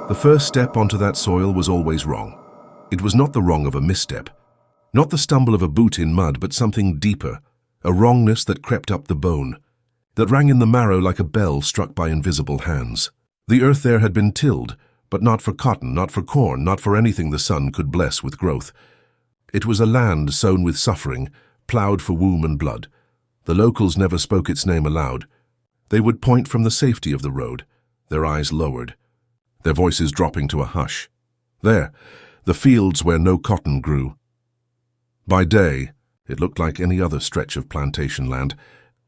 The first step onto that soil was always wrong. It was not the wrong of a misstep, not the stumble of a boot in mud, but something deeper, a wrongness that crept up the bone, that rang in the marrow like a bell struck by invisible hands. The earth there had been tilled, but not for cotton, not for corn, not for anything the sun could bless with growth. It was a land sown with suffering, ploughed for womb and blood. The locals never spoke its name aloud. They would point from the safety of the road, their eyes lowered, their voices dropping to a hush. There, the fields where no cotton grew. By day, it looked like any other stretch of plantation land,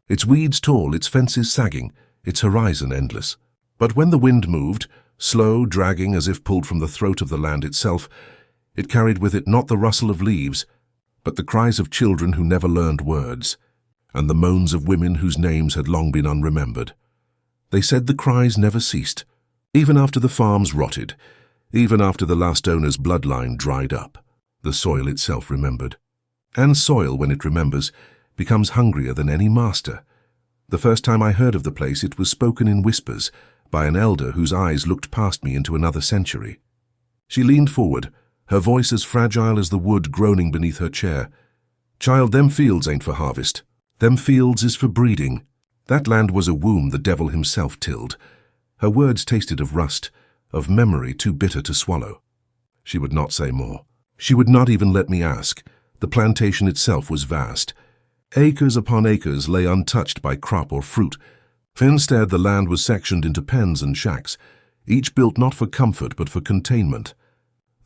its weeds tall, its fences sagging, its horizon endless. But when the wind moved, slow, dragging as if pulled from the throat of the land itself, it carried with it not the rustle of leaves, but the cries of children who never learned words, and the moans of women whose names had long been unremembered. They said the cries never ceased, even after the farms rotted, even after the last owner's bloodline dried up. The soil itself remembered. And soil, when it remembers, becomes hungrier than any master. The first time I heard of the place, it was spoken in whispers by an elder whose eyes looked past me into another century. She leaned forward, her voice as fragile as the wood groaning beneath her chair. "Child, them fields ain't for harvest. Them fields is for breeding. That land was a womb the devil himself tilled." Her words tasted of rust, of memory too bitter to swallow. She would not say more. She would not even let me ask. The plantation itself was vast. Acres upon acres lay untouched by crop or fruit. Instead, the land was sectioned into pens and shacks, each built not for comfort but for containment.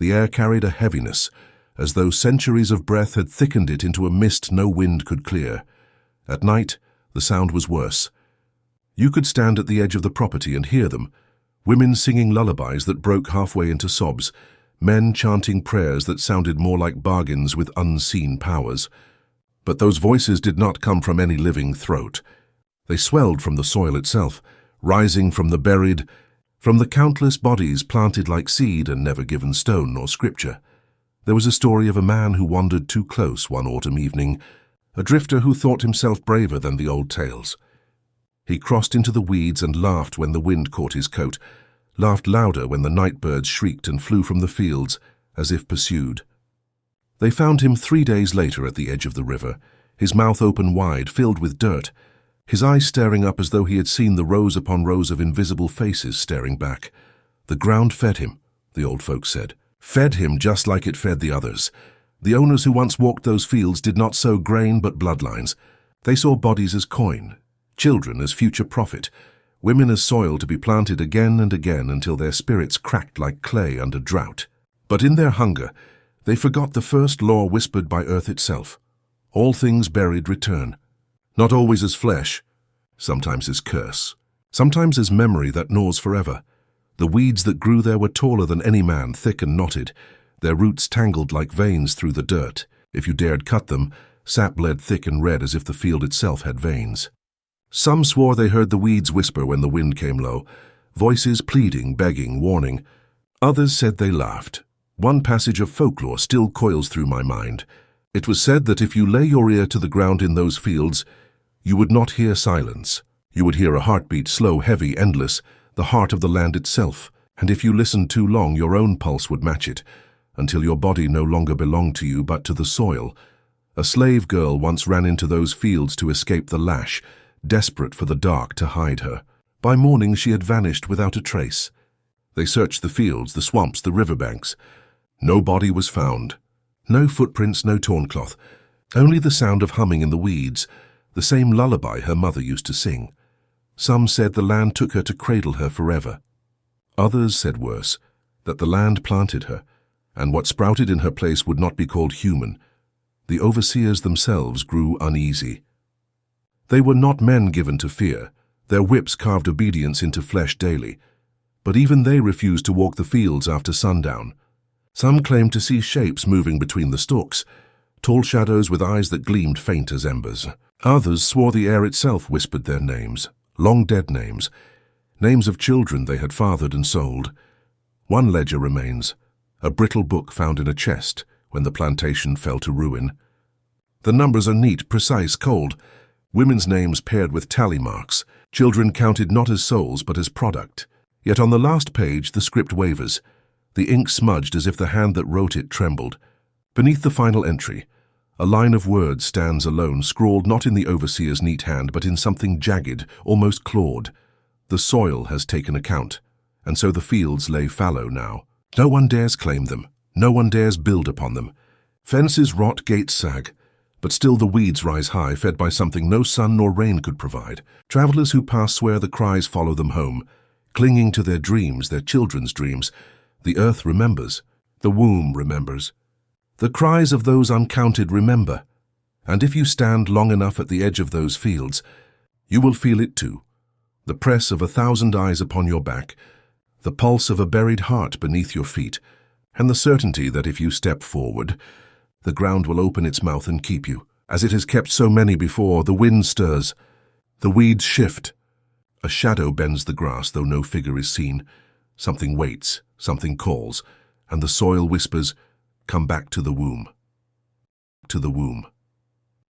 The air carried a heaviness, as though centuries of breath had thickened it into a mist no wind could clear. At night, the sound was worse. You could stand at the edge of the property and hear them, women singing lullabies that broke halfway into sobs, men chanting prayers that sounded more like bargains with unseen powers. But those voices did not come from any living throat. They swelled from the soil itself, rising from the buried, from the countless bodies planted like seed and never given stone nor scripture. There was a story of a man who wandered too close one autumn evening, a drifter who thought himself braver than the old tales. He crossed into the weeds and laughed when the wind caught his coat, laughed louder when the night birds shrieked and flew from the fields, as if pursued. They found him 3 days later at the edge of the river, his mouth open wide, filled with dirt, his eyes staring up as though he had seen the rows upon rows of invisible faces staring back. The ground fed him, the old folks said, fed him just like it fed the others. The owners who once walked those fields did not sow grain but bloodlines. They saw bodies as coin, children as future profit, women as soil to be planted again and again until their spirits cracked like clay under drought. But in their hunger, they forgot the first law whispered by earth itself. All things buried return, not always as flesh, sometimes as curse, sometimes as memory that gnaws forever. The weeds that grew there were taller than any man, thick and knotted, their roots tangled like veins through the dirt. If you dared cut them, sap bled thick and red as if the field itself had veins. Some swore they heard the weeds whisper when the wind came low, voices pleading, begging, warning. Others said they laughed. One passage of folklore still coils through my mind. It was said that if you lay your ear to the ground in those fields, you would not hear silence. You would hear a heartbeat, slow, heavy, endless, the heart of the land itself. And if you listened too long, your own pulse would match it, until your body no longer belonged to you but to the soil. A slave girl once ran into those fields to escape the lash, desperate for the dark to hide her. By morning she had vanished without a trace. They searched the fields, the swamps, the riverbanks. No body was found. No footprints, no torn cloth. Only the sound of humming in the weeds, the same lullaby her mother used to sing. Some said the land took her to cradle her forever. Others said worse, that the land planted her, and what sprouted in her place would not be called human. The overseers themselves grew uneasy. They were not men given to fear. Their whips carved obedience into flesh daily. But even they refused to walk the fields after sundown. Some claimed to see shapes moving between the stalks, tall shadows with eyes that gleamed faint as embers. Others swore the air itself whispered their names, long-dead names, names of children they had fathered and sold. One ledger remains, a brittle book found in a chest when the plantation fell to ruin. The numbers are neat, precise, cold. Women's names paired with tally marks, children counted not as souls but as product. Yet on the last page the script wavers. The ink smudged as if the hand that wrote it trembled. Beneath the final entry, a line of words stands alone, scrawled not in the overseer's neat hand, but in something jagged, almost clawed. The soil has taken account, and so the fields lay fallow now. No one dares claim them. No one dares build upon them. Fences rot, gates sag, but still the weeds rise high, fed by something no sun nor rain could provide. Travelers who pass swear the cries follow them home, clinging to their dreams, their children's dreams. The earth remembers. The womb remembers. The cries of those uncounted remember. And if you stand long enough at the edge of those fields, you will feel it too. The press of 1,000 eyes upon your back, the pulse of a buried heart beneath your feet, and the certainty that if you step forward, the ground will open its mouth and keep you. As it has kept so many before, the wind stirs. The weeds shift. A shadow bends the grass, though no figure is seen. Something waits, something calls, and the soil whispers, "Come back to the womb." To the womb.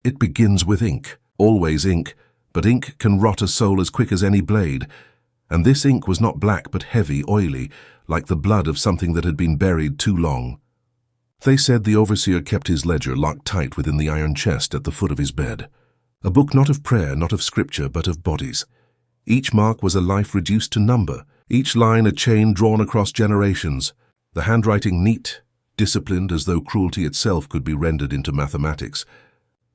It begins with ink, always ink, but ink can rot a soul as quick as any blade. And this ink was not black but heavy, oily, like the blood of something that had been buried too long. They said the overseer kept his ledger locked tight within the iron chest at the foot of his bed. A book not of prayer, not of scripture, but of bodies. Each mark was a life reduced to number, each line a chain drawn across generations, the handwriting neat, disciplined as though cruelty itself could be rendered into mathematics.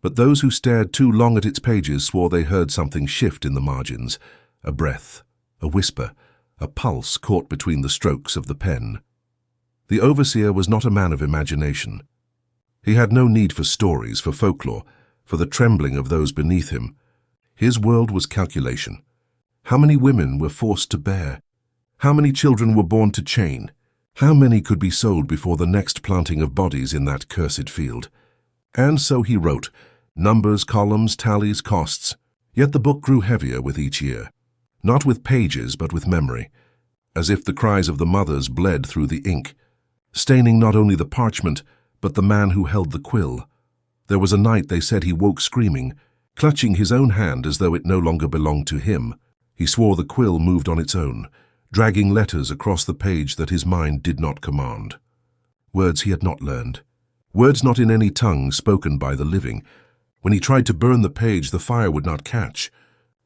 But those who stared too long at its pages swore they heard something shift in the margins, a breath, a whisper, a pulse caught between the strokes of the pen. The overseer was not a man of imagination. He had no need for stories, for folklore, for the trembling of those beneath him. His world was calculation. How many women were forced to bear? How many children were born to chain? How many could be sold before the next planting of bodies in that cursed field? And so he wrote, numbers, columns, tallies, costs. Yet the book grew heavier with each year, not with pages but with memory, as if the cries of the mothers bled through the ink, staining not only the parchment, but the man who held the quill. There was a night they said he woke screaming, clutching his own hand as though it no longer belonged to him. He swore the quill moved on its own, dragging letters across the page that his mind did not command. Words he had not learned. Words not in any tongue spoken by the living. When he tried to burn the page, the fire would not catch.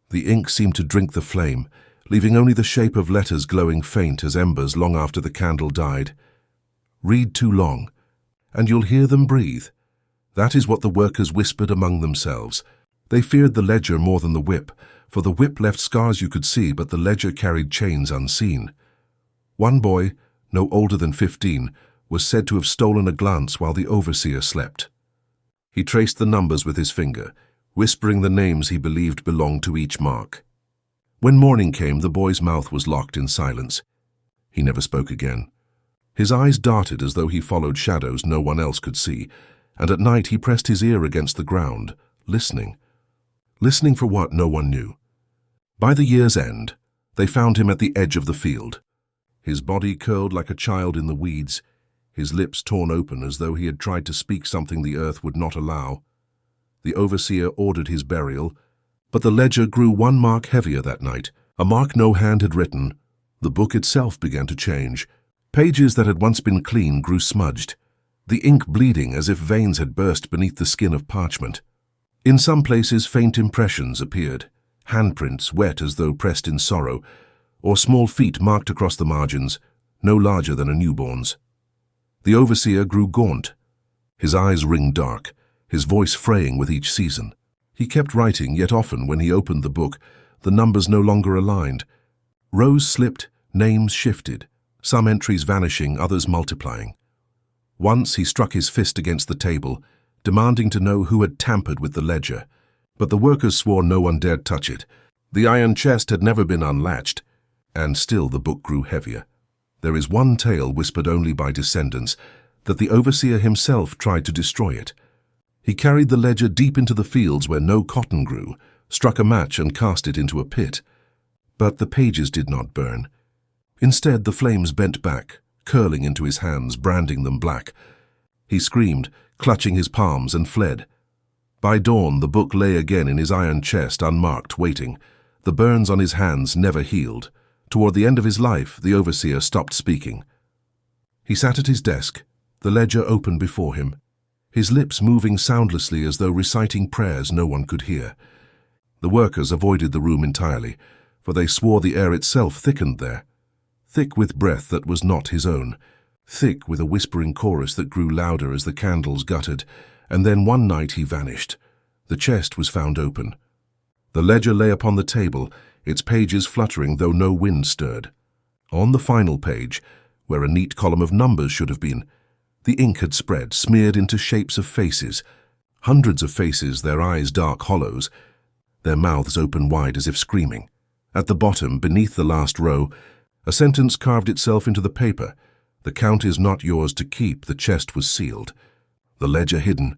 The ink seemed to drink the flame, leaving only the shape of letters glowing faint as embers long after the candle died. Read too long, and you'll hear them breathe. That is what the workers whispered among themselves. They feared the ledger more than the whip, for the whip left scars you could see, but the ledger carried chains unseen. One boy, no older than 15, was said to have stolen a glance while the overseer slept. He traced the numbers with his finger, whispering the names he believed belonged to each mark. When morning came, the boy's mouth was locked in silence. He never spoke again. His eyes darted as though he followed shadows no one else could see, and at night he pressed his ear against the ground, listening. Listening for what no one knew. By the year's end, they found him at the edge of the field, his body curled like a child in the weeds, his lips torn open as though he had tried to speak something the earth would not allow. The overseer ordered his burial, but the ledger grew one mark heavier that night, a mark no hand had written. The book itself began to change. Pages that had once been clean grew smudged, the ink bleeding as if veins had burst beneath the skin of parchment. In some places faint impressions appeared, handprints wet as though pressed in sorrow, or small feet marked across the margins, no larger than a newborn's. The overseer grew gaunt, his eyes ringed dark, his voice fraying with each season. He kept writing, yet often when he opened the book, the numbers no longer aligned. Rows slipped, names shifted, some entries vanishing, others multiplying. Once he struck his fist against the table, demanding to know who had tampered with the ledger, but the workers swore no one dared touch it. The iron chest had never been unlatched, and still the book grew heavier. There is one tale whispered only by descendants, that the overseer himself tried to destroy it. He carried the ledger deep into the fields where no cotton grew, struck a match and cast it into a pit. But the pages did not burn. Instead, the flames bent back, curling into his hands, branding them black. He screamed, clutching his palms, and fled. By dawn, the book lay again in his iron chest, unmarked, waiting. The burns on his hands never healed. Toward the end of his life, the overseer stopped speaking. He sat at his desk, the ledger open before him, his lips moving soundlessly as though reciting prayers no one could hear. The workers avoided the room entirely, for they swore the air itself thickened there, thick with breath that was not his own, thick with a whispering chorus that grew louder as the candles guttered, and then one night he vanished. The chest was found open. The ledger lay upon the table, its pages fluttering though no wind stirred. On the final page, where a neat column of numbers should have been, the ink had spread, smeared into shapes of faces, hundreds of faces, their eyes dark hollows, their mouths open wide as if screaming. At the bottom, beneath the last row, a sentence carved itself into the paper. The count is not yours to keep, the chest was sealed. The ledger hidden.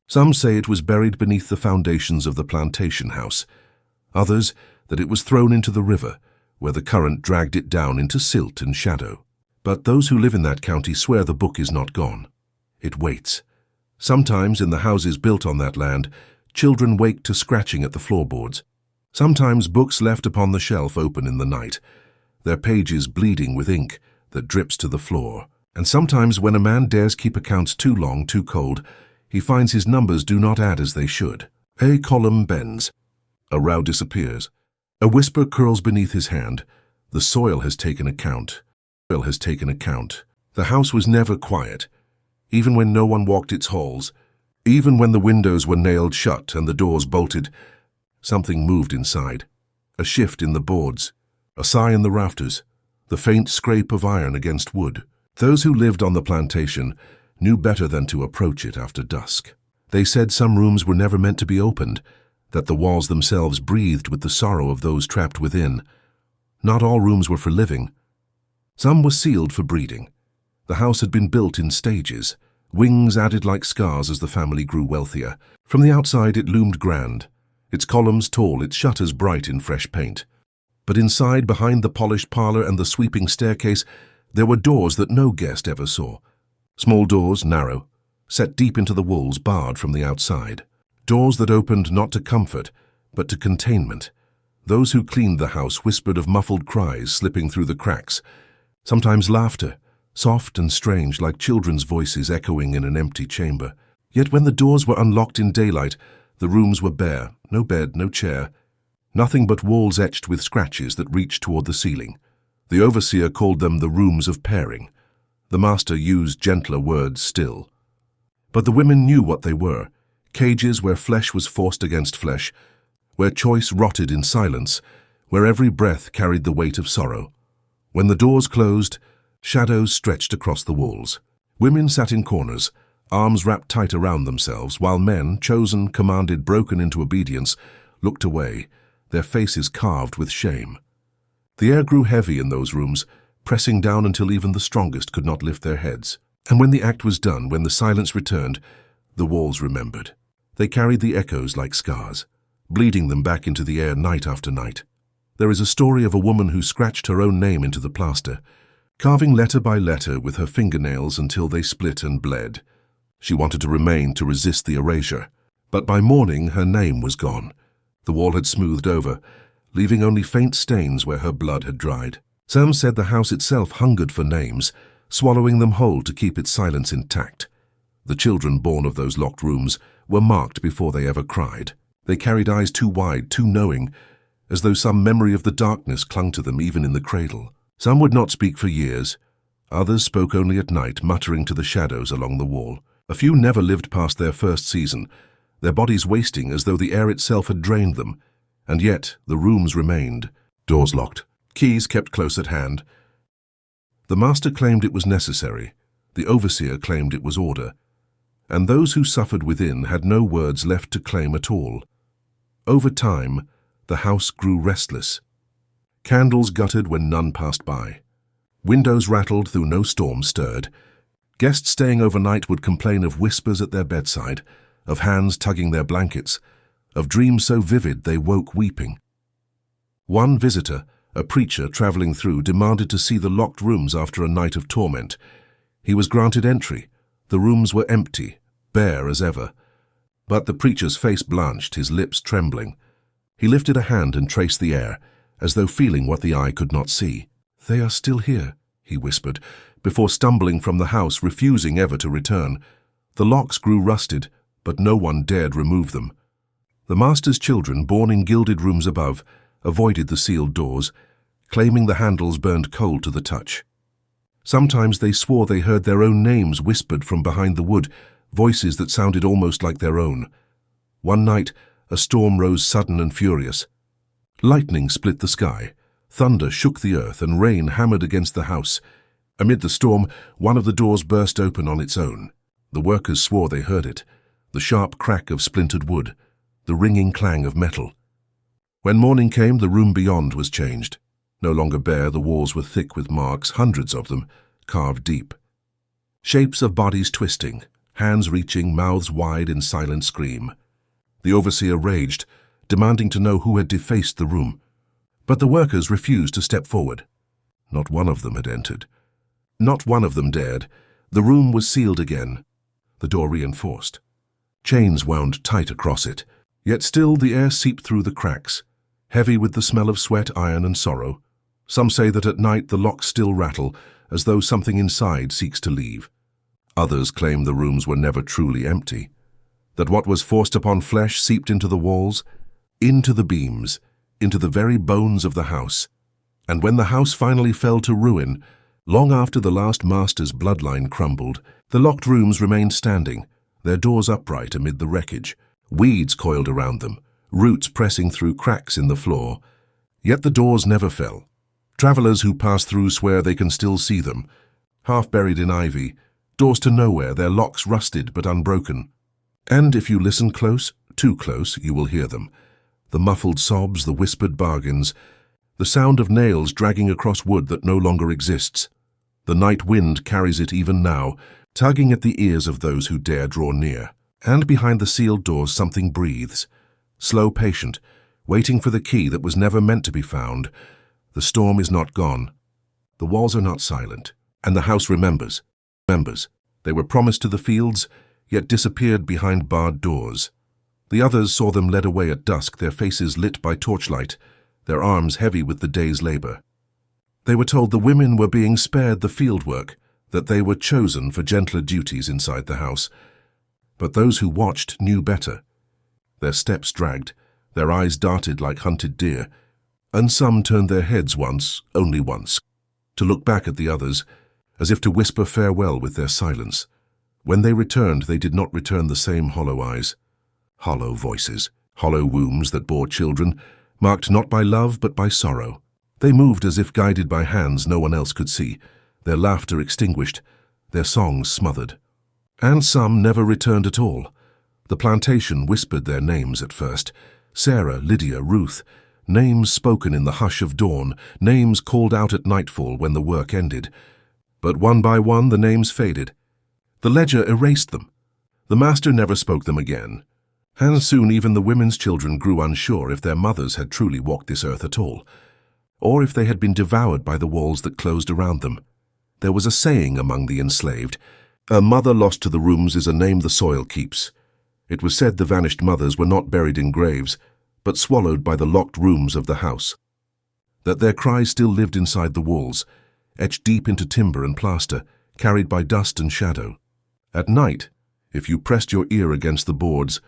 Some say it was buried beneath the foundations of the plantation house. Others, that it was thrown into the river, where the current dragged it down into silt and shadow. But those who live in that county swear the book is not gone. It waits. Sometimes in the houses built on that land, children wake to scratching at the floorboards. Sometimes books left upon the shelf open in the night, their pages bleeding with ink that drips to the floor. And sometimes when a man dares keep accounts too long, too cold, he finds his numbers do not add as they should. A column bends. A row disappears. A whisper curls beneath his hand. The soil has taken account. The soil has taken account. The house was never quiet, even when no one walked its halls, even when the windows were nailed shut and the doors bolted. Something moved inside. A shift in the boards, a sigh in the rafters, the faint scrape of iron against wood. Those who lived on the plantation knew better than to approach it after dusk. They said some rooms were never meant to be opened, that the walls themselves breathed with the sorrow of those trapped within. Not all rooms were for living. Some were sealed for breeding. The house had been built in stages, wings added like scars as the family grew wealthier. From the outside it loomed grand, its columns tall, its shutters bright in fresh paint. But inside, behind the polished parlor and the sweeping staircase, there were doors that no guest ever saw. Small doors, narrow, set deep into the walls, barred from the outside. Doors that opened not to comfort, but to containment. Those who cleaned the house whispered of muffled cries slipping through the cracks, sometimes laughter, soft and strange like children's voices echoing in an empty chamber. Yet when the doors were unlocked in daylight, the rooms were bare, no bed, no chair, nothing but walls etched with scratches that reached toward the ceiling. The overseer called them the rooms of pairing. The master used gentler words still. But the women knew what they were, cages where flesh was forced against flesh, where choice rotted in silence, where every breath carried the weight of sorrow. When the doors closed, shadows stretched across the walls. Women sat in corners, arms wrapped tight around themselves, while men, chosen, commanded, broken into obedience, looked away, their faces carved with shame. The air grew heavy in those rooms, pressing down until even the strongest could not lift their heads. And when the act was done, when the silence returned, the walls remembered. They carried the echoes like scars, bleeding them back into the air night after night. There is a story of a woman who scratched her own name into the plaster, carving letter by letter with her fingernails until they split and bled. She wanted to remain to resist the erasure, but by morning her name was gone. The wall had smoothed over, leaving only faint stains where her blood had dried. Some said the house itself hungered for names, swallowing them whole to keep its silence intact. The children born of those locked rooms were marked before they ever cried. They carried eyes too wide, too knowing, as though some memory of the darkness clung to them even in the cradle. Some would not speak for years. Others spoke only at night, muttering to the shadows along the wall. A few never lived past their first season, their bodies wasting as though the air itself had drained them. And yet the rooms remained, doors locked, keys kept close at hand. The master claimed it was necessary, the overseer claimed it was order, and those who suffered within had no words left to claim at all. Over time, the house grew restless. Candles guttered when none passed by. Windows rattled though no storm stirred. Guests staying overnight would complain of whispers at their bedside, of hands tugging their blankets, of dreams so vivid they woke weeping. One visitor, a preacher traveling through, demanded to see the locked rooms after a night of torment. He was granted entry. The rooms were empty, bare as ever. But the preacher's face blanched, his lips trembling. He lifted a hand and traced the air, as though feeling what the eye could not see. "They are still here," he whispered, before stumbling from the house, refusing ever to return. The locks grew rusted, but no one dared remove them. The master's children, born in gilded rooms above, avoided the sealed doors, claiming the handles burned cold to the touch. Sometimes they swore they heard their own names whispered from behind the wood, voices that sounded almost like their own. One night, a storm rose sudden and furious. Lightning split the sky, thunder shook the earth, and rain hammered against the house. Amid the storm, one of the doors burst open on its own. The workers swore they heard it, the sharp crack of splintered wood, the ringing clang of metal. When morning came, the room beyond was changed. No longer bare, the walls were thick with marks, hundreds of them, carved deep. Shapes of bodies twisting, hands reaching, mouths wide in silent scream. The overseer raged, demanding to know who had defaced the room. But the workers refused to step forward. Not one of them had entered. Not one of them dared. The room was sealed again, the door reinforced. Chains wound tight across it, yet still the air seeped through the cracks, heavy with the smell of sweat, iron, and sorrow. Some say that at night the locks still rattle, as though something inside seeks to leave. Others claim the rooms were never truly empty, that what was forced upon flesh seeped into the walls, into the beams, into the very bones of the house. And when the house finally fell to ruin, long after the last master's bloodline crumbled, the locked rooms remained standing, their doors upright amid the wreckage, weeds coiled around them, roots pressing through cracks in the floor. Yet the doors never fell. Travelers who pass through swear they can still see them, half buried in ivy, doors to nowhere, their locks rusted but unbroken. And if you listen close, too close, you will hear them. The muffled sobs, the whispered bargains, the sound of nails dragging across wood that no longer exists. The night wind carries it even now, tugging at the ears of those who dare draw near. And behind the sealed doors something breathes, slow, patient, waiting for the key that was never meant to be found. The storm is not gone. The walls are not silent, and the house remembers. They were promised to the fields, yet disappeared behind barred doors. The others saw them led away at dusk, their faces lit by torchlight, their arms heavy with the day's labor. They were told the women were being spared the field work, that they were chosen for gentler duties inside the house. But those who watched knew better. Their steps dragged, their eyes darted like hunted deer, and some turned their heads once, only once, to look back at the others, as if to whisper farewell with their silence. When they returned, they did not return the same hollow eyes. Hollow voices, hollow wombs that bore children, marked not by love but by sorrow. They moved as if guided by hands no one else could see, their laughter extinguished, their songs smothered. And some never returned at all. The plantation whispered their names at first: Sarah, Lydia, Ruth, names spoken in the hush of dawn, names called out at nightfall when the work ended. But one by one the names faded. The ledger erased them. The master never spoke them again. And soon even the women's children grew unsure if their mothers had truly walked this earth at all, or if they had been devoured by the walls that closed around them. There was a saying among the enslaved: "A mother lost to the rooms is a name the soil keeps." It was said the vanished mothers were not buried in graves, but swallowed by the locked rooms of the house. That their cries still lived inside the walls, etched deep into timber and plaster, carried by dust and shadow. At night, if you pressed your ear against the boards,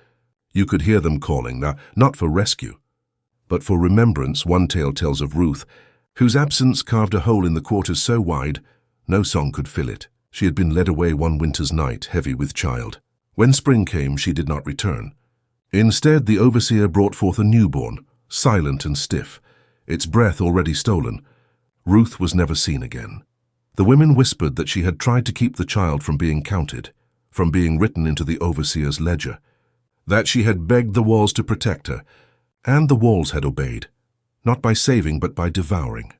you could hear them calling, not for rescue, but for remembrance. One tale tells of Ruth, whose absence carved a hole in the quarters so wide, no song could fill it. She had been led away one winter's night, heavy with child. When spring came, she did not return. Instead, the overseer brought forth a newborn, silent and stiff, its breath already stolen. Ruth was never seen again. The women whispered that she had tried to keep the child from being counted, from being written into the overseer's ledger, that she had begged the walls to protect her, and the walls had obeyed, not by saving but by devouring.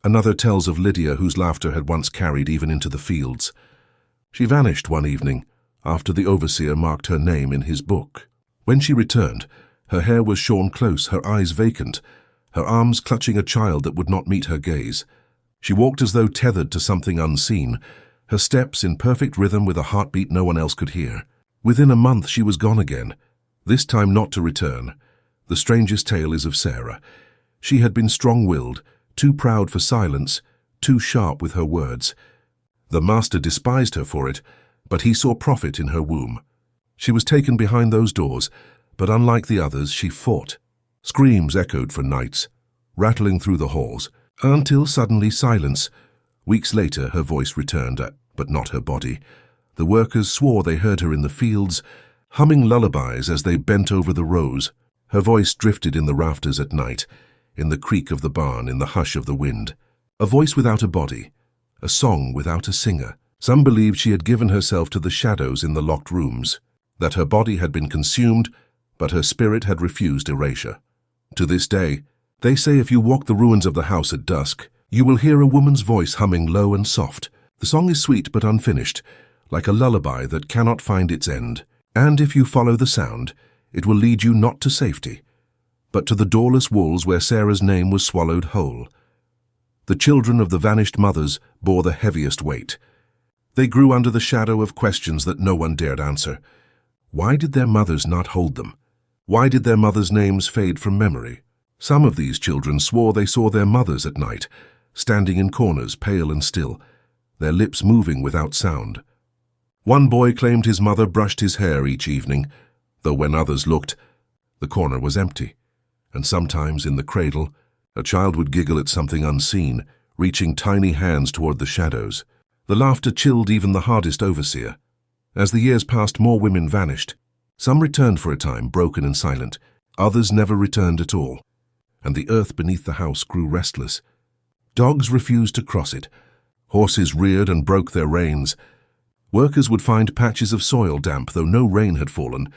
Another tells of Lydia, whose laughter had once carried even into the fields. She vanished one evening, after the overseer marked her name in his book. When she returned, her hair was shorn close, her eyes vacant, her arms clutching a child that would not meet her gaze. She walked as though tethered to something unseen, her steps in perfect rhythm with a heartbeat no one else could hear. Within a month she was gone again, this time not to return. The strangest tale is of Sarah. She had been strong-willed, too proud for silence, too sharp with her words. The master despised her for it, but he saw profit in her womb. She was taken behind those doors, but unlike the others, she fought. Screams echoed for nights, rattling through the halls, until suddenly silence. Weeks later, her voice returned, but not her body. The workers swore they heard her in the fields, humming lullabies as they bent over the rows. Her voice drifted in the rafters at night, in the creak of the barn, in the hush of the wind. A voice without a body, a song without a singer. Some believed she had given herself to the shadows in the locked rooms, that her body had been consumed, but her spirit had refused erasure. To this day, they say if you walk the ruins of the house at dusk, you will hear a woman's voice humming low and soft. The song is sweet but unfinished, like a lullaby that cannot find its end. And if you follow the sound, it will lead you not to safety, but to the doorless walls where Sarah's name was swallowed whole. The children of the vanished mothers bore the heaviest weight. They grew under the shadow of questions that no one dared answer. Why did their mothers not hold them? Why did their mothers' names fade from memory? Some of these children swore they saw their mothers at night, standing in corners, pale and still, their lips moving without sound. One boy claimed his mother brushed his hair each evening, though when others looked, the corner was empty. And sometimes in the cradle, a child would giggle at something unseen, reaching tiny hands toward the shadows. The laughter chilled even the hardest overseer. As the years passed, more women vanished. Some returned for a time, broken and silent. Others never returned at all. And the earth beneath the house grew restless. Dogs refused to cross it. Horses reared and broke their reins. Workers would find patches of soil damp, though no rain had fallen,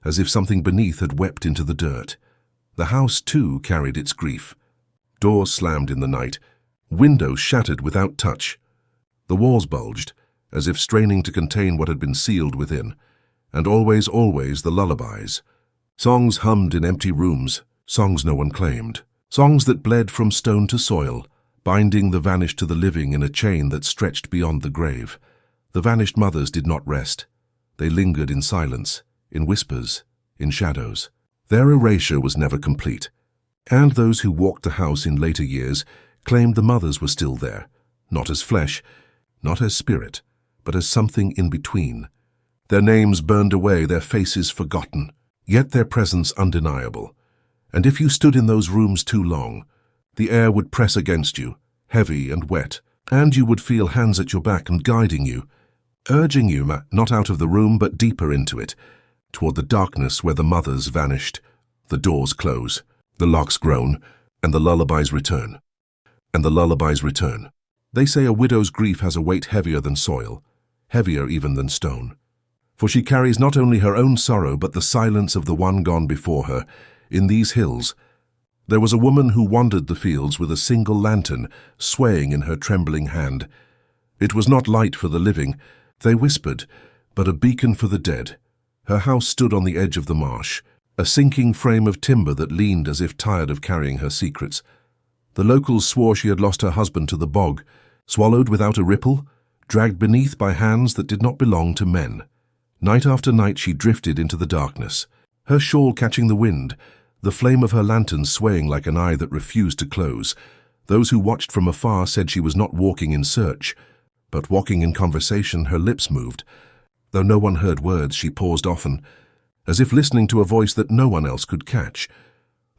as if something beneath had wept into the dirt. The house, too, carried its grief. Doors slammed in the night, windows shattered without touch. The walls bulged, as if straining to contain what had been sealed within. And always, always the lullabies. Songs hummed in empty rooms, songs no one claimed. Songs that bled from stone to soil, binding the vanished to the living in a chain that stretched beyond the grave. The vanished mothers did not rest. They lingered in silence, in whispers, in shadows. Their erasure was never complete. And those who walked the house in later years claimed the mothers were still there, not as flesh, not as spirit, but as something in between. Their names burned away, their faces forgotten, yet their presence undeniable. And if you stood in those rooms too long, the air would press against you, heavy and wet, and you would feel hands at your back and guiding you, urging you not out of the room but deeper into it, toward the darkness where the mothers vanished. The doors close, the locks groan, and the lullabies return. And the lullabies return. They say a widow's grief has a weight heavier than soil, heavier even than stone. For she carries not only her own sorrow but the silence of the one gone before her. In these hills, there was a woman who wandered the fields with a single lantern swaying in her trembling hand. It was not light for the living, they whispered, but a beacon for the dead. Her house stood on the edge of the marsh, a sinking frame of timber that leaned as if tired of carrying her secrets. The locals swore she had lost her husband to the bog, swallowed without a ripple, dragged beneath by hands that did not belong to men. Night after night she drifted into the darkness, her shawl catching the wind, the flame of her lantern swaying like an eye that refused to close. Those who watched from afar said she was not walking in search, but walking in conversation. Her lips moved. Though no one heard words, she paused often, as if listening to a voice that no one else could catch.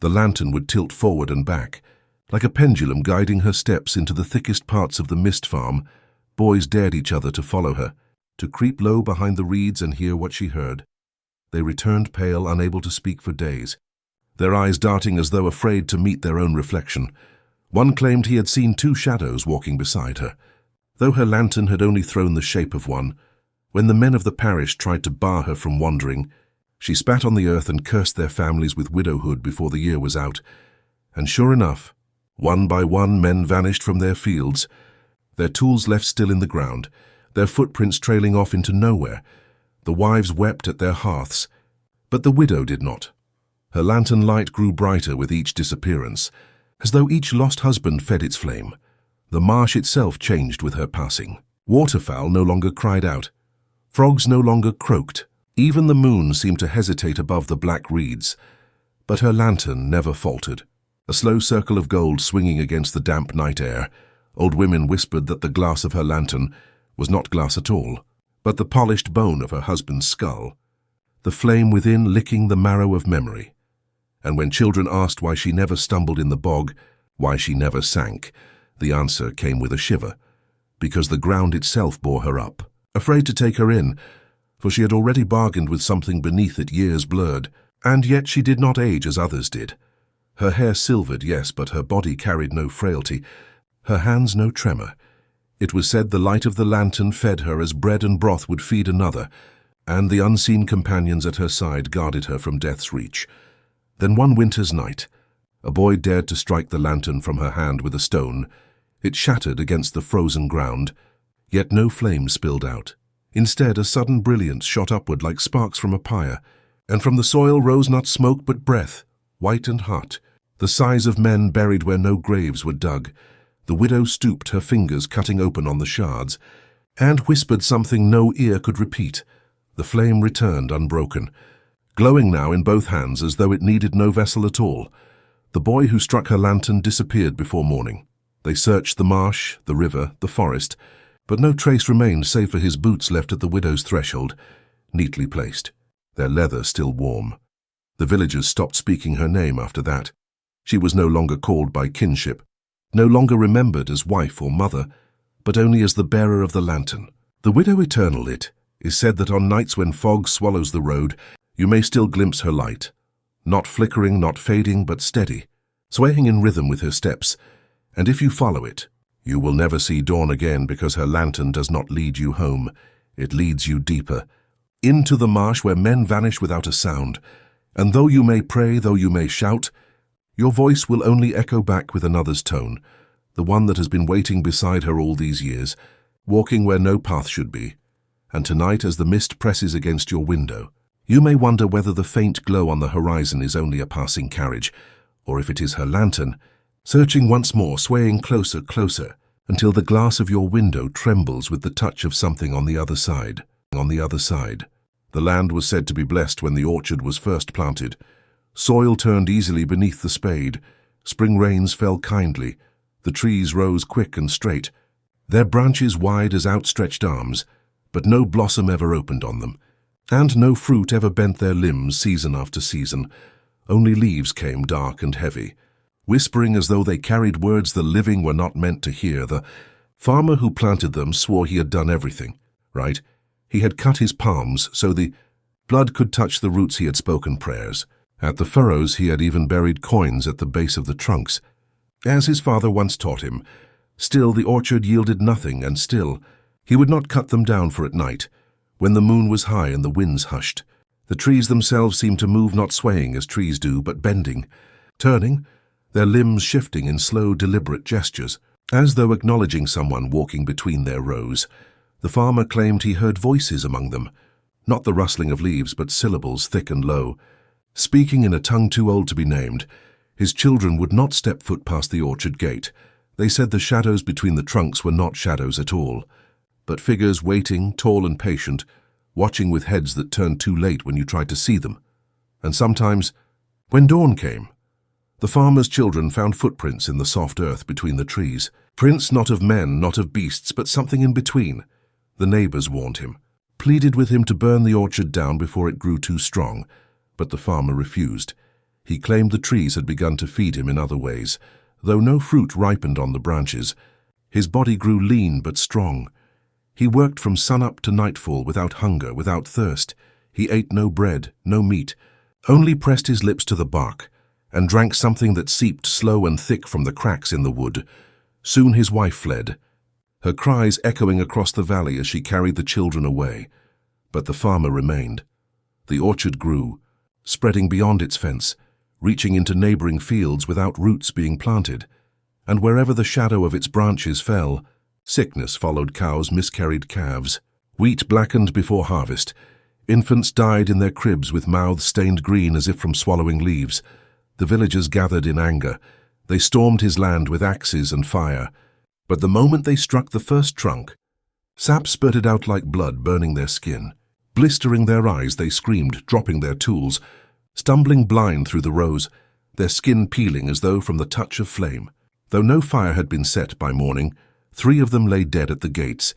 The lantern would tilt forward and back, like a pendulum guiding her steps into the thickest parts of the mist farm. Boys dared each other to follow her, to creep low behind the reeds and hear what she heard. They returned pale, unable to speak for days, their eyes darting as though afraid to meet their own reflection. One claimed he had seen two shadows walking beside her, though her lantern had only thrown the shape of one. When the men of the parish tried to bar her from wandering, she spat on the earth and cursed their families with widowhood before the year was out. And sure enough, one by one men vanished from their fields, their tools left still in the ground, their footprints trailing off into nowhere. The wives wept at their hearths, but the widow did not. Her lantern light grew brighter with each disappearance, as though each lost husband fed its flame. The marsh itself changed with her passing. Waterfowl no longer cried out. Frogs no longer croaked. Even the moon seemed to hesitate above the black reeds. But her lantern never faltered. a slow circle of gold swinging against the damp night air. Old women whispered that the glass of her lantern was not glass at all, but the polished bone of her husband's skull, the flame within licking the marrow of memory. And when children asked why she never stumbled in the bog, why she never sank, the answer came with a shiver, because the ground itself bore her up, afraid to take her in, for she had already bargained with something beneath it years blurred, and yet she did not age as others did. Her hair silvered, yes, but her body carried no frailty, her hands no tremor. It was said the light of the lantern fed her as bread and broth would feed another, and the unseen companions at her side guarded her from death's reach. Then one winter's night, a boy dared to strike the lantern from her hand with a stone. It shattered against the frozen ground, yet no flame spilled out. Instead, a sudden brilliance shot upward like sparks from a pyre, and from the soil rose not smoke but breath, white and hot, the size of men buried where no graves were dug. The widow stooped, her fingers cutting open on the shards, and whispered something no ear could repeat. The flame returned unbroken, glowing now in both hands as though it needed no vessel at all. The boy who struck her lantern disappeared before morning. They searched the marsh, the river, the forest, but no trace remained save for his boots left at the widow's threshold, neatly placed, their leather still warm. The villagers stopped speaking her name after that. She was no longer called by kinship, no longer remembered as wife or mother, but only as the bearer of the lantern. The widow eternal, it is said that on nights when fog swallows the road, you may still glimpse her light, not flickering, not fading, but steady, swaying in rhythm with her steps, and if you follow it, you will never see dawn again because her lantern does not lead you home, it leads you deeper, into the marsh where men vanish without a sound, and though you may pray, though you may shout, your voice will only echo back with another's tone, the one that has been waiting beside her all these years, walking where no path should be. And tonight, as the mist presses against your window, you may wonder whether the faint glow on the horizon is only a passing carriage, or if it is her lantern, searching once more, swaying closer, closer, until the glass of your window trembles with the touch of something on the other side. On the other side. The land was said to be blessed when the orchard was first planted. Soil turned easily beneath the spade. Spring rains fell kindly. The trees rose quick and straight, their branches wide as outstretched arms, but no blossom ever opened on them, and no fruit ever bent their limbs season after season. Only leaves came dark and heavy, whispering as though they carried words the living were not meant to hear. The farmer who planted them swore he had done everything right. He had cut his palms so the blood could touch the roots. He had spoken prayers. At the furrows he had even buried coins at the base of the trunks, as his father once taught him. Still the orchard yielded nothing, and still he would not cut them down, for at night, when the moon was high and the winds hushed, the trees themselves seemed to move, not swaying as trees do, but bending, turning, their limbs shifting in slow, deliberate gestures, as though acknowledging someone walking between their rows. The farmer claimed he heard voices among them, not the rustling of leaves, but syllables thick and low, speaking in a tongue too old to be named. His children would not step foot past the orchard gate. They said the shadows between the trunks were not shadows at all, but figures waiting, tall and patient, watching with heads that turned too late when you tried to see them. And sometimes, when dawn came, the farmer's children found footprints in the soft earth between the trees. Prints not of men, not of beasts, but something in between. The neighbors warned him, pleaded with him to burn the orchard down before it grew too strong, but the farmer refused. He claimed the trees had begun to feed him in other ways, though no fruit ripened on the branches. His body grew lean but strong. He worked from sunup to nightfall without hunger, without thirst. He ate no bread, no meat, only pressed his lips to the bark, and drank something that seeped slow and thick from the cracks in the wood. Soon his wife fled, her cries echoing across the valley as she carried the children away. But the farmer remained. The orchard grew, spreading beyond its fence, reaching into neighboring fields without roots being planted, and wherever the shadow of its branches fell, sickness followed cows, miscarried calves, wheat blackened before harvest, infants died in their cribs with mouths stained green as if from swallowing leaves. The villagers gathered in anger. They stormed his land with axes and fire, but the moment they struck the first trunk, sap spurted out like blood, burning their skin. Blistering their eyes, they screamed, dropping their tools, stumbling blind through the rows. their skin peeling as though from the touch of flame. Though no fire had been set by morning, 3 of them lay dead at the gates,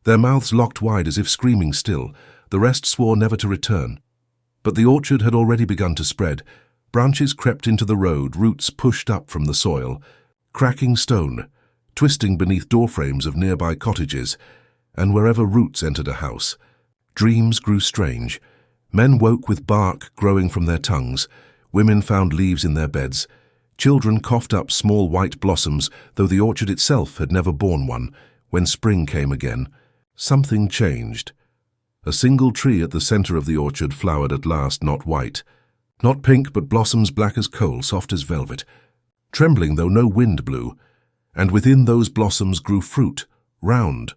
their mouths locked wide as if screaming still. The rest swore never to return. But the orchard had already begun to spread. Branches crept into the road, roots pushed up from the soil, cracking stone, twisting beneath doorframes of nearby cottages, and wherever roots entered a house. Dreams grew strange. Men woke with bark growing from their tongues. Women found leaves in their beds. Children coughed up small white blossoms, though the orchard itself had never borne one. When spring came again, something changed. A single tree at the center of the orchard flowered at last, not white, not pink, but blossoms black as coal, soft as velvet, trembling though no wind blew. And within those blossoms grew fruit, round,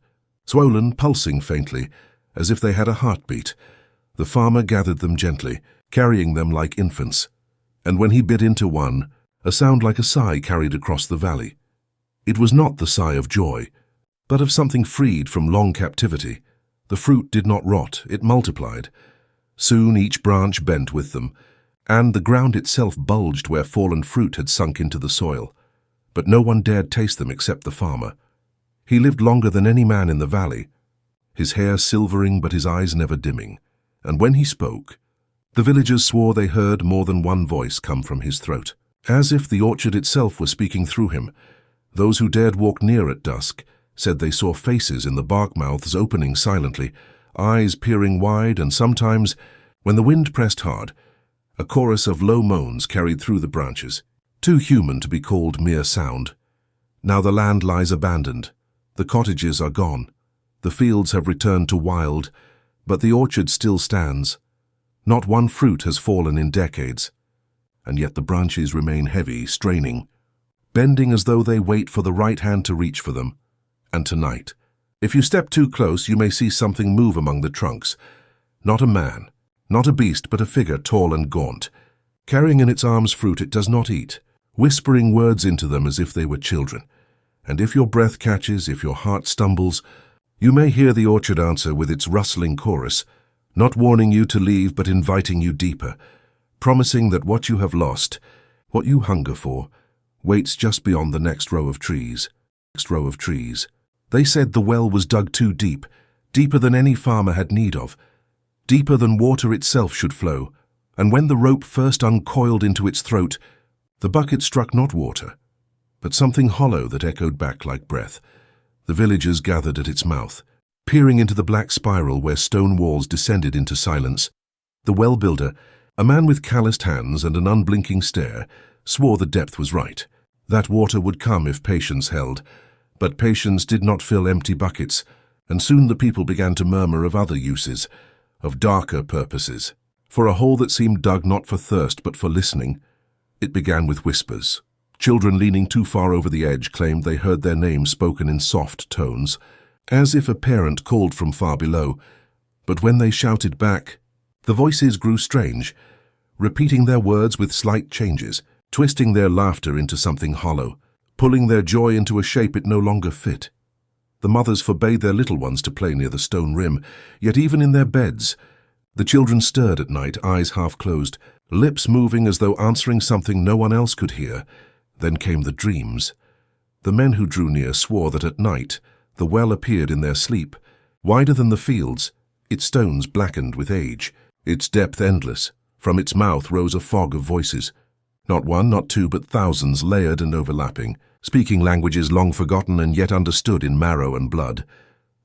swollen, pulsing faintly, as if they had a heartbeat. The farmer gathered them gently, carrying them like infants, and when he bit into one, a sound like a sigh carried across the valley. It was not the sigh of joy, but of something freed from long captivity. The fruit did not rot, it multiplied. Soon each branch bent with them, and the ground itself bulged where fallen fruit had sunk into the soil. But no one dared taste them except the farmer. He lived longer than any man in the valley, his hair silvering but his eyes never dimming. And when he spoke, the villagers swore they heard more than one voice come from his throat, as if the orchard itself were speaking through him. Those who dared walk near at dusk said they saw faces in the bark mouths opening silently, eyes peering wide, and sometimes, when the wind pressed hard, a chorus of low moans carried through the branches, too human to be called mere sound. Now the land lies abandoned, the cottages are gone, the fields have returned to wild, but the orchard still stands. Not one fruit has fallen in decades, and yet the branches remain heavy, straining, bending as though they wait for the right hand to reach for them. And tonight, if you step too close, you may see something move among the trunks. Not a man, not a beast, but a figure tall and gaunt, carrying in its arms fruit it does not eat, whispering words into them as if they were children. And if your breath catches, if your heart stumbles, you may hear the orchard answer with its rustling chorus, not warning you to leave but inviting you deeper, promising that what you have lost, what you hunger for, waits just beyond the next row of trees. They said the well was dug too deep, deeper than any farmer had need of, deeper than water itself should flow, and when the rope first uncoiled into its throat, the bucket struck not water, but something hollow that echoed back like breath. The villagers gathered at its mouth, peering into the black spiral where stone walls descended into silence. The well builder, a man with calloused hands and an unblinking stare, swore the depth was right. That water would come if patience held, but patience did not fill empty buckets, and soon the people began to murmur of other uses, of darker purposes. For a hole that seemed dug not for thirst but for listening, it began with whispers. Children leaning too far over the edge claimed they heard their names spoken in soft tones, as if a parent called from far below. But when they shouted back, the voices grew strange, repeating their words with slight changes, twisting their laughter into something hollow, pulling their joy into a shape it no longer fit. The mothers forbade their little ones to play near the stone rim, yet even in their beds, the children stirred at night, eyes half closed, lips moving as though answering something no one else could hear. Then came the dreams. The men who drew near swore that at night the well appeared in their sleep, wider than the fields, its stones blackened with age, its depth endless. From its mouth rose a fog of voices. Not one, not two, but thousands, layered and overlapping, speaking languages long forgotten and yet understood in marrow and blood.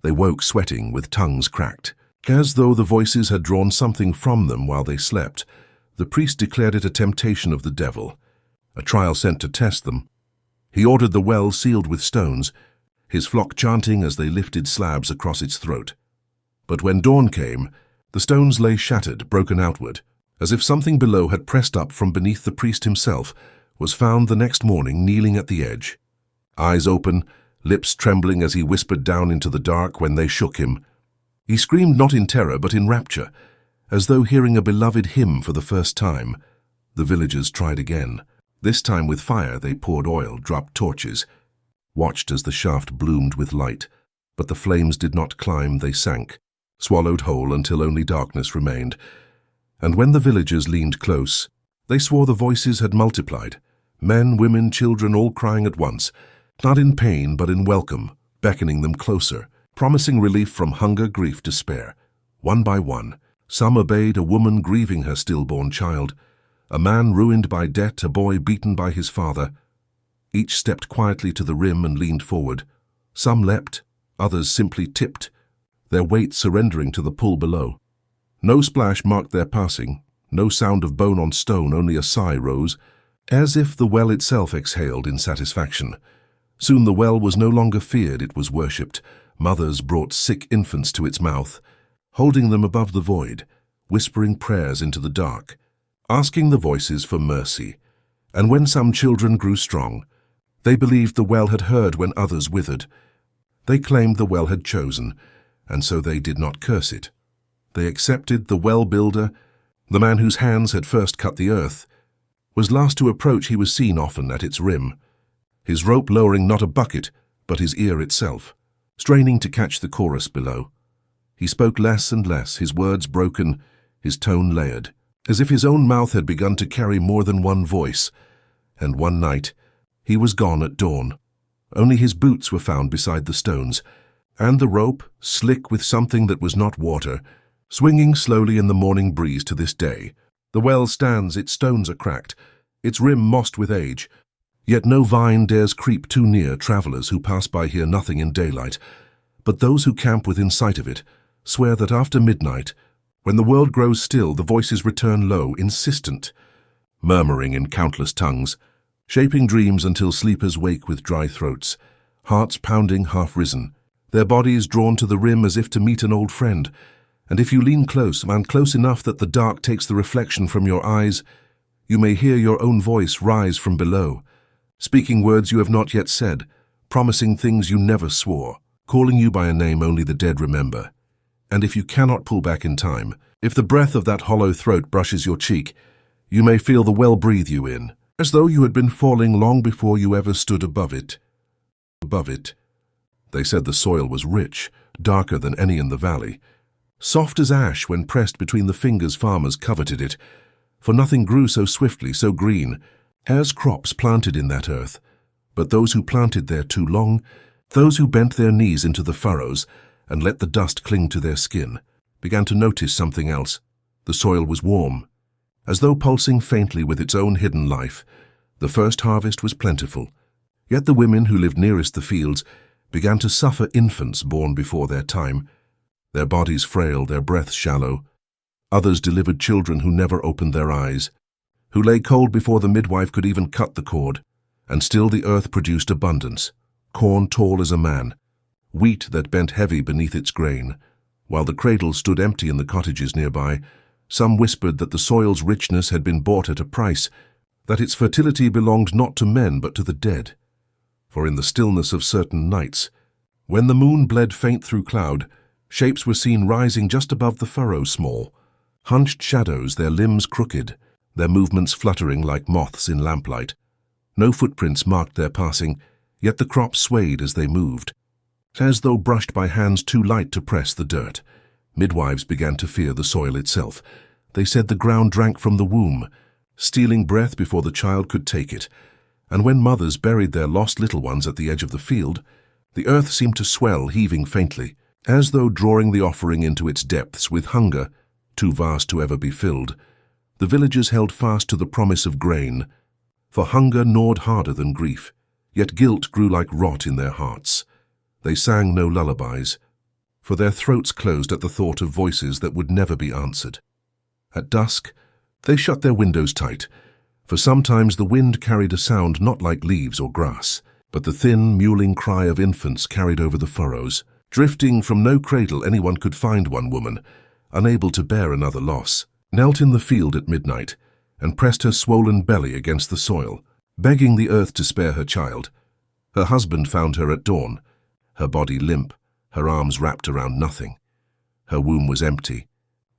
They woke sweating, with tongues cracked. As though the voices had drawn something from them while they slept, the priest declared it a temptation of the devil, a trial sent to test them. He ordered the well sealed with stones, his flock chanting as they lifted slabs across its throat. But when dawn came, the stones lay shattered, broken outward, as if something below had pressed up from beneath. The priest himself was found the next morning kneeling at the edge, eyes open, lips trembling as he whispered down into the dark when they shook him. He screamed not in terror but in rapture, as though hearing a beloved hymn for the first time. The villagers tried again. This time with fire they poured oil, dropped torches, watched as the shaft bloomed with light, but the flames did not climb, they sank, swallowed whole until only darkness remained. And when the villagers leaned close, They swore the voices had multiplied. Men, women, children, all crying at once, not in pain but in welcome, beckoning them closer, promising relief from hunger, grief, despair. One by one, some obeyed, a woman grieving her stillborn child, a man ruined by debt, a boy beaten by his father. Each stepped quietly to the rim and leaned forward. Some leapt, others simply tipped, their weight surrendering to the pull below. No splash marked their passing, no sound of bone on stone, only a sigh rose, as if the well itself exhaled in satisfaction. Soon the well was no longer feared, it was worshipped. Mothers brought sick infants to its mouth, holding them above the void, whispering prayers into the dark, asking the voices for mercy. And when some children grew strong, they believed the well had heard when others withered. They claimed the well had chosen, and so they did not curse it. They accepted the well builder, the man whose hands had first cut the earth. Was last to approach, he was seen often at its rim, his rope lowering not a bucket, but his ear itself, straining to catch the chorus below. He spoke less and less, his words broken, his tone layered, as if his own mouth had begun to carry more than one voice. And one night, he was gone at dawn. Only his boots were found beside the stones, and the rope, slick with something that was not water, swinging slowly in the morning breeze to this day. The well stands, its stones are cracked, its rim mossed with age, yet no vine dares creep too near travelers who pass by here nothing in daylight. But those who camp within sight of it swear that after midnight, when the world grows still, the voices return low, insistent, murmuring in countless tongues, shaping dreams until sleepers wake with dry throats, hearts pounding half-risen, their bodies drawn to the rim as if to meet an old friend. And if you lean close, and close enough that the dark takes the reflection from your eyes, you may hear your own voice rise from below, speaking words you have not yet said, promising things you never swore, calling you by a name only the dead remember. And if you cannot pull back in time, if the breath of that hollow throat brushes your cheek, you may feel the well breathe you in, as though you had been falling long before you ever stood above it. Above it. They said the soil was rich, darker than any in the valley, soft as ash when pressed between the fingers. Farmers coveted it, for nothing grew so swiftly, so green, as crops planted in that earth. But those who planted there too long, those who bent their knees into the furrows and let the dust cling to their skin, began to notice something else. The soil was warm, as though pulsing faintly with its own hidden life. The first harvest was plentiful, yet the women who lived nearest the fields began to suffer infants born before their time, their bodies frail, their breaths shallow. Others delivered children who never opened their eyes, who lay cold before the midwife could even cut the cord. And still the earth produced abundance, corn tall as a man, wheat that bent heavy beneath its grain. While the cradles stood empty in the cottages nearby, some whispered that the soil's richness had been bought at a price, that its fertility belonged not to men but to the dead. For in the stillness of certain nights, when the moon bled faint through cloud, shapes were seen rising just above the furrow, small, hunched shadows, their limbs crooked, their movements fluttering like moths in lamplight. No footprints marked their passing, yet the crops swayed as they moved, as though brushed by hands too light to press the dirt. Midwives began to fear the soil itself. They said the ground drank from the womb, stealing breath before the child could take it. And when mothers buried their lost little ones at the edge of the field, the earth seemed to swell, heaving faintly, as though drawing the offering into its depths with hunger, too vast to ever be filled. The villagers held fast to the promise of grain, for hunger gnawed harder than grief, yet guilt grew like rot in their hearts. They sang no lullabies, for their throats closed at the thought of voices that would never be answered. At dusk, they shut their windows tight, for sometimes the wind carried a sound not like leaves or grass, but the thin, mewling cry of infants carried over the furrows. Drifting from no cradle anyone could find, one woman, unable to bear another loss, knelt in the field at midnight and pressed her swollen belly against the soil, begging the earth to spare her child. Her husband found her at dawn, her body limp, her arms wrapped around nothing. Her womb was empty,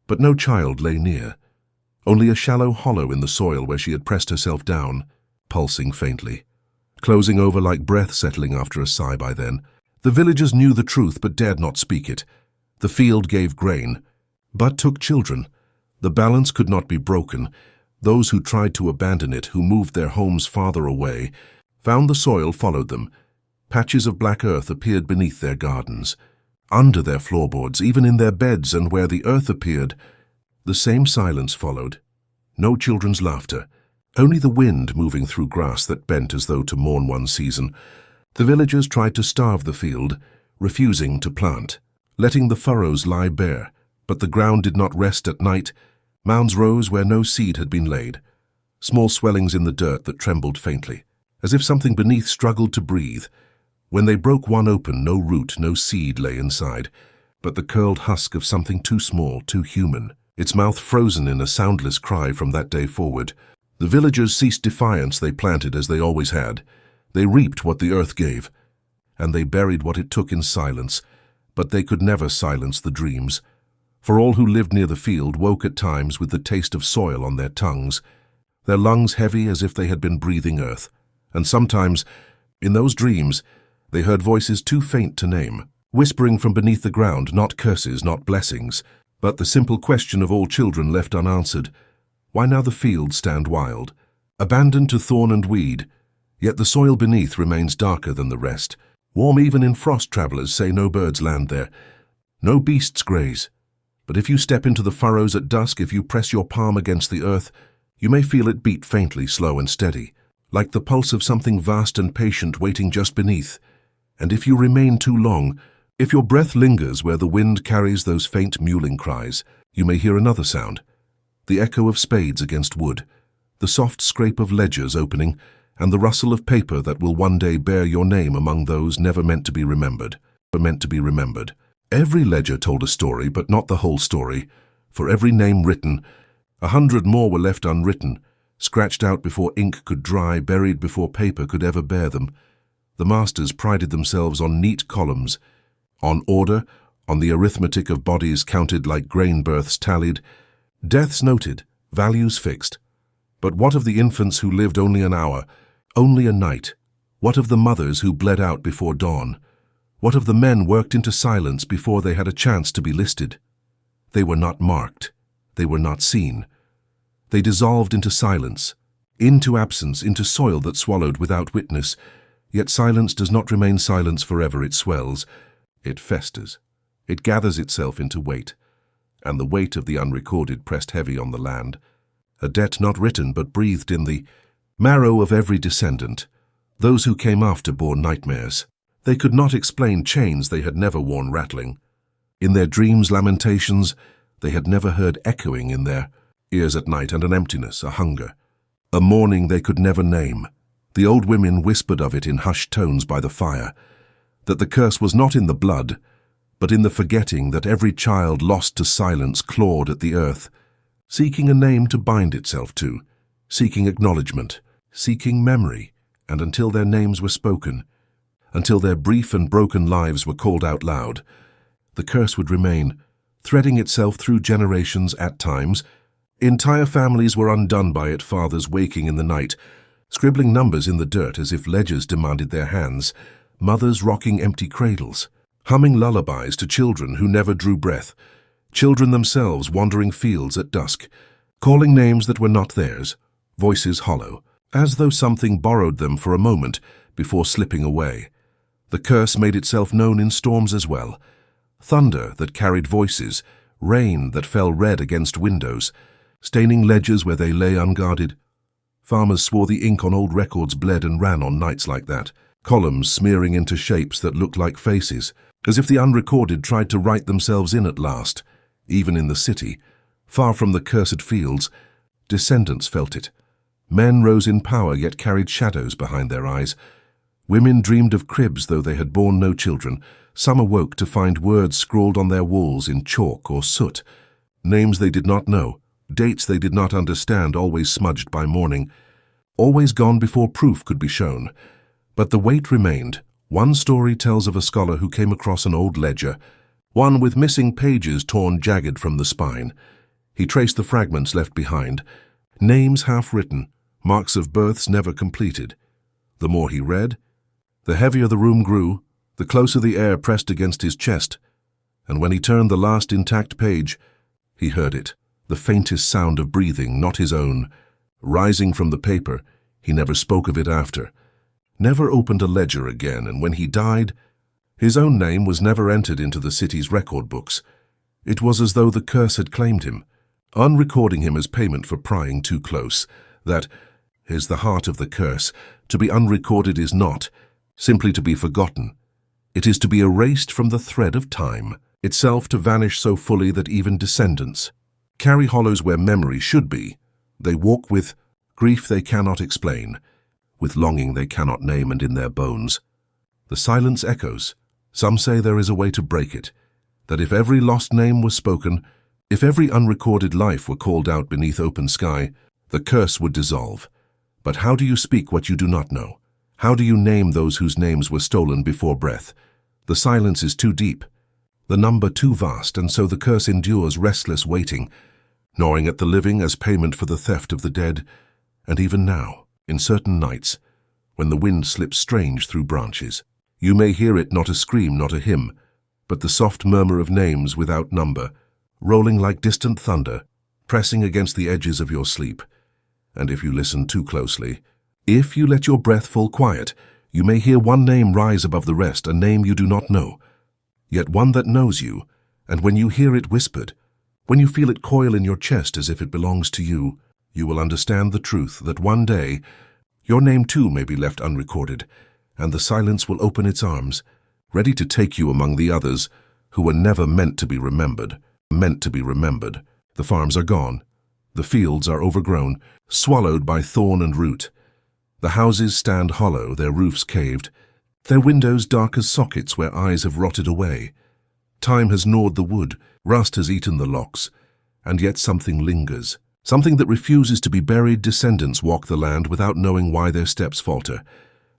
but no child lay near, only a shallow hollow in the soil where she had pressed herself down, pulsing faintly, closing over like breath settling after a sigh by then. The villagers knew the truth but dared not speak it. The field gave grain, but took children. The balance could not be broken. Those who tried to abandon it, who moved their homes farther away, found the soil followed them. Patches of black earth appeared beneath their gardens, under their floorboards, even in their beds, and where the earth appeared, the same silence followed. No children's laughter, only the wind moving through grass that bent as though to mourn one season. The villagers tried to starve the field, refusing to plant, letting the furrows lie bare, but the ground did not rest at night. Mounds rose where no seed had been laid, small swellings in the dirt that trembled faintly, as if something beneath struggled to breathe. When they broke one open, no root, no seed lay inside, but the curled husk of something too small, too human, its mouth frozen in a soundless cry from that day forward. The villagers ceased defiance. They planted as they always had. They reaped what the earth gave, and they buried what it took in silence, but they could never silence the dreams. For all who lived near the field woke at times with the taste of soil on their tongues, their lungs heavy as if they had been breathing earth. And sometimes, in those dreams, they heard voices too faint to name, whispering from beneath the ground, not curses, not blessings, but the simple question of all children left unanswered: why now the fields stand wild, abandoned to thorn and weed, yet the soil beneath remains darker than the rest. Warm even in frost, travelers say no birds land there, no beasts graze. But if you step into the furrows at dusk, if you press your palm against the earth, you may feel it beat faintly, slow and steady, like the pulse of something vast and patient waiting just beneath. And if you remain too long, if your breath lingers where the wind carries those faint mewling cries, you may hear another sound, the echo of spades against wood, the soft scrape of ledgers opening, and the rustle of paper that will one day bear your name among those never meant to be remembered, but meant to be remembered. Every ledger told a story, but not the whole story. For every name written, 100 more were left unwritten, scratched out before ink could dry, buried before paper could ever bear them. The masters prided themselves on neat columns, on order, on the arithmetic of bodies counted like grain births tallied, deaths noted, values fixed. But what of the infants who lived only an hour, only a night? What of the mothers who bled out before dawn? What of the men worked into silence before they had a chance to be listed? They were not marked. They were not seen. They dissolved into silence, into absence, into soil that swallowed without witness. Yet silence does not remain silence forever. It swells. It festers. It gathers itself into weight. And the weight of the unrecorded pressed heavy on the land. A debt not written but breathed in the marrow of every descendant. Those who came after bore nightmares. They could not explain chains they had never worn rattling. In their dreams, lamentations they had never heard echoing in their ears at night, and an emptiness, a hunger, a mourning they could never name. The old women whispered of it in hushed tones by the fire, that the curse was not in the blood, but in the forgetting that every child lost to silence clawed at the earth, seeking a name to bind itself to, seeking acknowledgement, seeking memory, and until their names were spoken, until their brief and broken lives were called out loud, the curse would remain, threading itself through generations at times. Entire families were undone by it, fathers waking in the night, scribbling numbers in the dirt as if ledgers demanded their hands, mothers rocking empty cradles, humming lullabies to children who never drew breath, children themselves wandering fields at dusk, calling names that were not theirs, voices hollow, as though something borrowed them for a moment before slipping away. The curse made itself known in storms as well. Thunder that carried voices, rain that fell red against windows, staining ledgers where they lay unguarded. Farmers swore the ink on old records bled and ran on nights like that, columns smearing into shapes that looked like faces, as if the unrecorded tried to write themselves in at last. Even in the city, far from the cursed fields, descendants felt it. Men rose in power yet carried shadows behind their eyes. Women dreamed of cribs though they had borne no children. Some awoke to find words scrawled on their walls in chalk or soot, names they did not know, dates they did not understand, always smudged by morning, always gone before proof could be shown. But the weight remained. One story tells of a scholar who came across an old ledger, one with missing pages torn jagged from the spine. He traced the fragments left behind, names half written, marks of births never completed. The more he read, the heavier the room grew, the closer the air pressed against his chest, and when he turned the last intact page, he heard it, the faintest sound of breathing, not his own, Rising from the paper, he never spoke of it after, never opened a ledger again, and when he died, his own name was never entered into the city's record books. It was as though the curse had claimed him, unrecording him as payment for prying too close. That is the heart of the curse. To be unrecorded is not simply to be forgotten. It is to be erased from the thread of time, itself to vanish so fully that even descendants carry hollows where memory should be. They walk with grief they cannot explain, with longing they cannot name, and in their bones the silence echoes. Some say there is a way to break it, that if every lost name was spoken, if every unrecorded life were called out beneath open sky, the curse would dissolve. But how do you speak what you do not know? How do you name those whose names were stolen before breath? The silence is too deep, the number too vast, and so the curse endures, restless, waiting, gnawing at the living as payment for the theft of the dead. And even now, in certain nights, when the wind slips strange through branches, you may hear it, not a scream, not a hymn, but the soft murmur of names without number, rolling like distant thunder, pressing against the edges of your sleep. And if you listen too closely, if you let your breath fall quiet, you may hear one name rise above the rest, a name you do not know, yet one that knows you, and when you hear it whispered, when you feel it coil in your chest as if it belongs to you, you will understand the truth that one day your name too may be left unrecorded, and the silence will open its arms, ready to take you among the others who were never meant to be remembered. Meant to be remembered. The farms are gone. The fields are overgrown, swallowed by thorn and root. The houses stand hollow, their roofs caved, their windows dark as sockets where eyes have rotted away. Time has gnawed the wood, rust has eaten the locks, and yet something lingers, something that refuses to be buried. Descendants walk the land without knowing why their steps falter,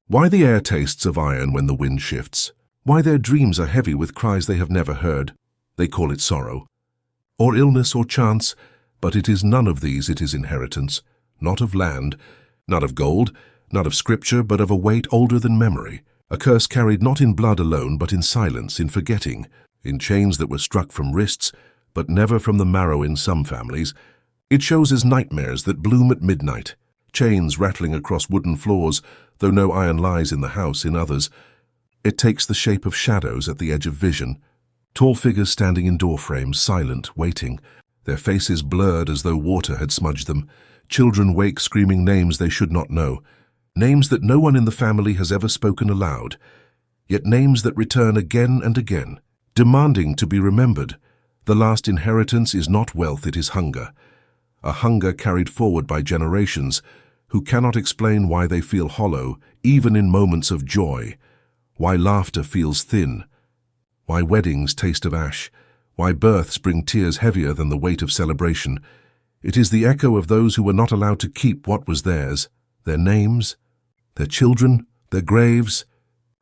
why the air tastes of iron when the wind shifts, why their dreams are heavy with cries they have never heard. They call it sorrow, or illness, or chance, but it is none of these. It is inheritance, not of land, not of gold, not of scripture, but of a weight older than memory, a curse carried not in blood alone, but in silence, in forgetting, in chains that were struck from wrists, but never from the marrow in some families. It shows as nightmares that bloom at midnight, chains rattling across wooden floors, though no iron lies in the house in others. It takes the shape of shadows at the edge of vision, tall figures standing in doorframes, silent, waiting, their faces blurred as though water had smudged them. Children wake screaming names they should not know, names that no one in the family has ever spoken aloud, yet names that return again and again, demanding to be remembered. The last inheritance is not wealth, it is hunger, a hunger carried forward by generations who cannot explain why they feel hollow, even in moments of joy, why laughter feels thin, why weddings taste of ash, why births bring tears heavier than the weight of celebration. It is the echo of those who were not allowed to keep what was theirs, their names, their children, their graves,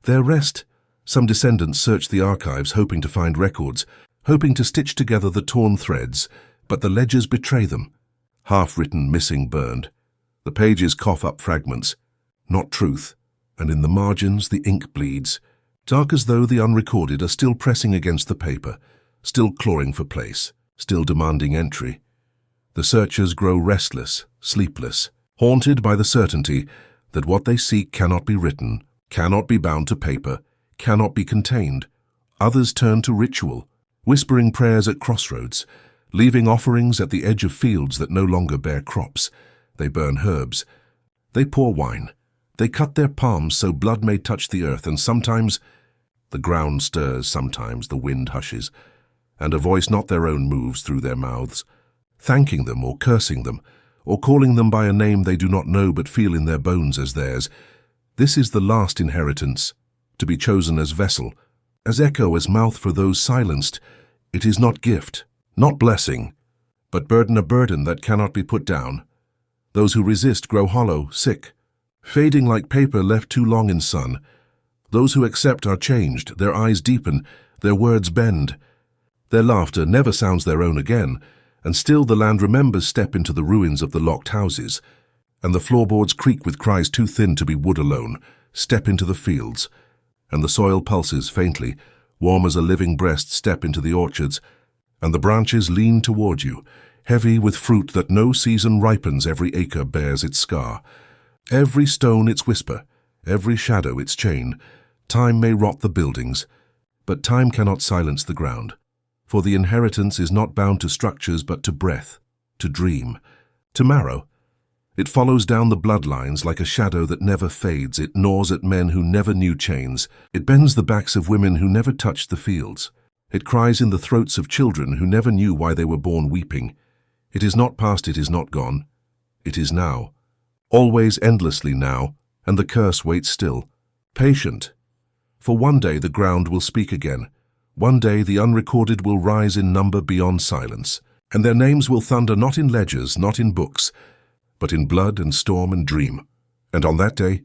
their rest. Some descendants search the archives hoping to find records, hoping to stitch together the torn threads, but the ledgers betray them, half-written, missing, burned. The pages cough up fragments, not truth, and in the margins the ink bleeds, dark as though the unrecorded are still pressing against the paper, still clawing for place, still demanding entry. The searchers grow restless, sleepless, haunted by the certainty that what they seek cannot be written, cannot be bound to paper, cannot be contained. Others turn to ritual, whispering prayers at crossroads, leaving offerings at the edge of fields that no longer bear crops. They burn herbs. They pour wine. They cut their palms so blood may touch the earth, and sometimes the ground stirs, sometimes the wind hushes, and a voice not their own moves through their mouths, thanking them or cursing them, or calling them by a name they do not know but feel in their bones as theirs. This is the last inheritance, to be chosen as vessel, as echo, as mouth for those silenced. It is not gift, not blessing, but burden, a burden that cannot be put down. Those who resist grow hollow, sick, fading like paper left too long in sun. Those who accept are changed, their eyes deepen, their words bend. Their laughter never sounds their own again, and still the land remembers step into the ruins of the locked houses, and the floorboards creak with cries too thin to be wood alone. Step into the fields, and the soil pulses faintly, warm as a living breast. Step into the orchards, and the branches lean toward you, heavy with fruit that no season ripens. Every acre bears its scar, every stone its whisper, every shadow its chain. Time may rot the buildings, but time cannot silence the ground. For the inheritance is not bound to structures but to breath, to dream, to marrow. It follows down the bloodlines like a shadow that never fades. It gnaws at men who never knew chains. It bends the backs of women who never touched the fields. It cries in the throats of children who never knew why they were born weeping. It is not past, it is not gone. It is now. Always endlessly now, and the curse waits still. Patient. For one day the ground will speak again. One day the unrecorded will rise in number beyond silence. And their names will thunder not in ledgers, not in books, but in blood and storm and dream. And on that day,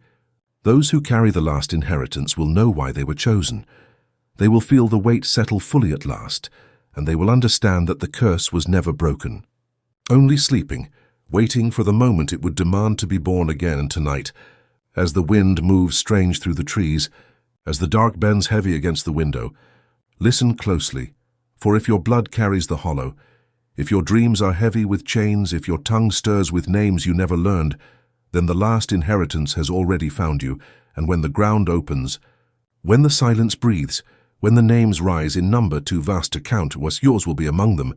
those who carry the last inheritance will know why they were chosen. They will feel the weight settle fully at last, and they will understand that the curse was never broken. Only sleeping, waiting for the moment it would demand to be born again. And tonight, as the wind moves strange through the trees, as the dark bends heavy against the window, listen closely, for if your blood carries the hollow, if your dreams are heavy with chains, if your tongue stirs with names you never learned, then the last inheritance has already found you. And when the ground opens, when the silence breathes, when the names rise in number too vast to count, yours will be among them.